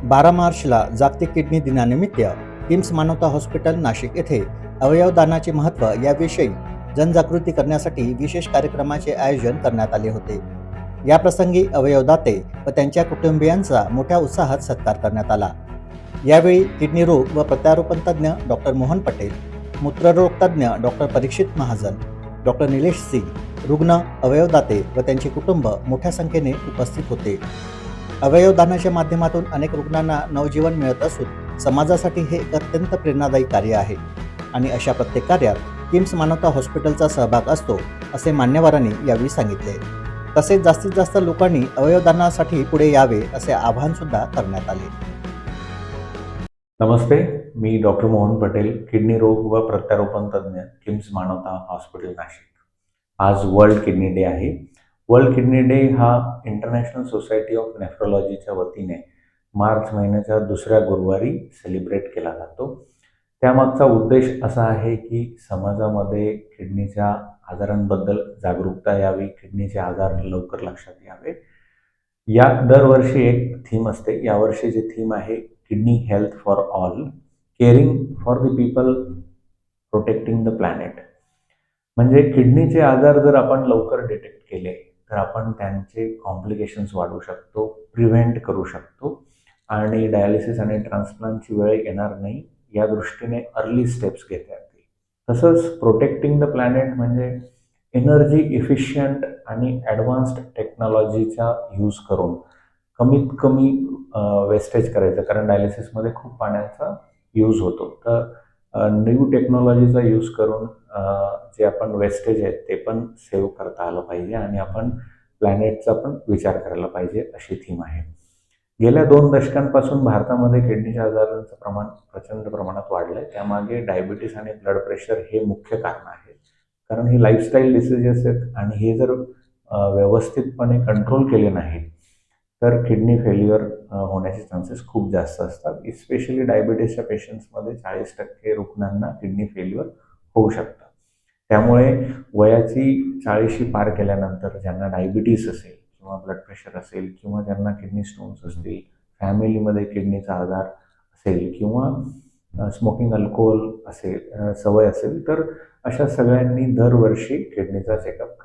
12 मार्चला जागतिक किडनी दिनानिमित्त किम्स मानवता हॉस्पिटल नाशिक येथे अवयवदानाचे महत्त्व याविषयी जनजागृती करण्यासाठी विशेष कार्यक्रमाचे आयोजन करण्यात आले होते. या प्रसंगी अवयवदाते व त्यांच्या कुटुंबियांचा मोठ्या उत्साहात सत्कार करण्यात आला. यावेळी किडनी रोग व प्रत्यारोपण तज्ज्ञ डॉक्टर मोहन पटेल, मूत्ररोग तज्ज्ञ डॉक्टर परीक्षित महाजन, डॉक्टर निलेश सिंग, रुग्ण, अवयवदाते व त्यांचे कुटुंब मोठ्या संख्येने उपस्थित होते. अवयवदानाच्या माध्यमातून अनेक रुग्णांना नवजीवन मिळत असून समाजासाठी हे एक अत्यंत प्रेरणादायी कार्य आहे आणि अशा प्रत्येक कार्यात किम्स मानवता हॉस्पिटलचा सहभाग असतो, असे मान्यवरांनी यावेळी सांगितले. तसेच जास्तीत जास्त लोकांनी अवयवदानासाठी पुढे यावे असे आवाहन सुद्धा करण्यात आले. नमस्ते, मी डॉक्टर मोहन पटेल, किडनी रोग व प्रत्यारोपण तज्ज्ञ, किम्स मानवता हॉस्पिटल नाशिक. आज वर्ल्ड किडनी डे आहे. वर्ल्ड किडनी डे हा इंटरनॅशनल सोसायटी ऑफ नेफ्रोलॉजीच्या वतीने मार्च महिन्याच्या दुसऱ्या गुरुवारी सेलिब्रेट केला जातो. त्यामागचा उद्देश असा आहे की समाजामध्ये किडनीच्या आजारांबद्दल जागरूकता यावी, किडनीचे आजार लवकर लक्षात यावे. या दरवर्षी एक थीम असते. यावर्षीची थीम आहे kidney health for all, caring for the people, protecting the planet. म्हणजे किडनीचे आजार जर आपण लवकर डिटेक्ट केले तर आपण त्यांचे कॉम्प्लिकेशन्स वाढवू शकतो, प्रिव्हेंट करू शकतो आणि डायलिसिस आणि ट्रान्सप्लांटची वेळ येणार नाही, या दृष्टीने अर्ली स्टेप्स घेता येतील. तसंच प्रोटेक्टिंग द प्लॅनेट म्हणजे एनर्जी इफिशियंट आणि ॲडव्हान्स्ड टेक्नॉलॉजीचा यूज करून कमीत कमी वेस्टेज करायचं, कारण डायलिसिसमध्ये खूप पाण्याचा यूज होतो. तर न्यू टेक्नॉलॉजीचा यूज करून जे आपण वेस्टेज आहे ते पण सेव्ह करता आलं पाहिजे आणि आपण प्लॅनेटचा पण विचार करायला पाहिजे, अशी थीम आहे. गेल्या 2 दशकांपासून भारतामध्ये किडनीच्या आजारांचं प्रमाण प्रचंड प्रमाणात वाढलं आहे. त्यामागे डायबिटीस आणि ब्लड प्रेशर हे मुख्य कारण आहे, कारण हे लाईफस्टाईल डिसीजेस आहेत आणि हे जर व्यवस्थितपणे कंट्रोल केले नाहीत तर किडनी फेल्युअर होण्याचे चान्सेस खूप जास्त असतात. इस्पेशली डायबिटीसच्या पेशंट्समध्ये 40% रुग्णांना किडनी फेल्युअर होऊ शकतं. त्यामुळे वयाची 40शी पार केल्यानंतर ज्यांना डायबिटीस असेल किंवा ब्लड प्रेशर असेल किंवा ज्यांना किडनी स्टोन्स असतील, फॅमिलीमध्ये किडनीचा आजार असेल किंवा स्मोकिंग अल्कोहोल असेल सवय असेल, तर अशा सगळ्यांनी दरवर्षी किडनीचा चेकअप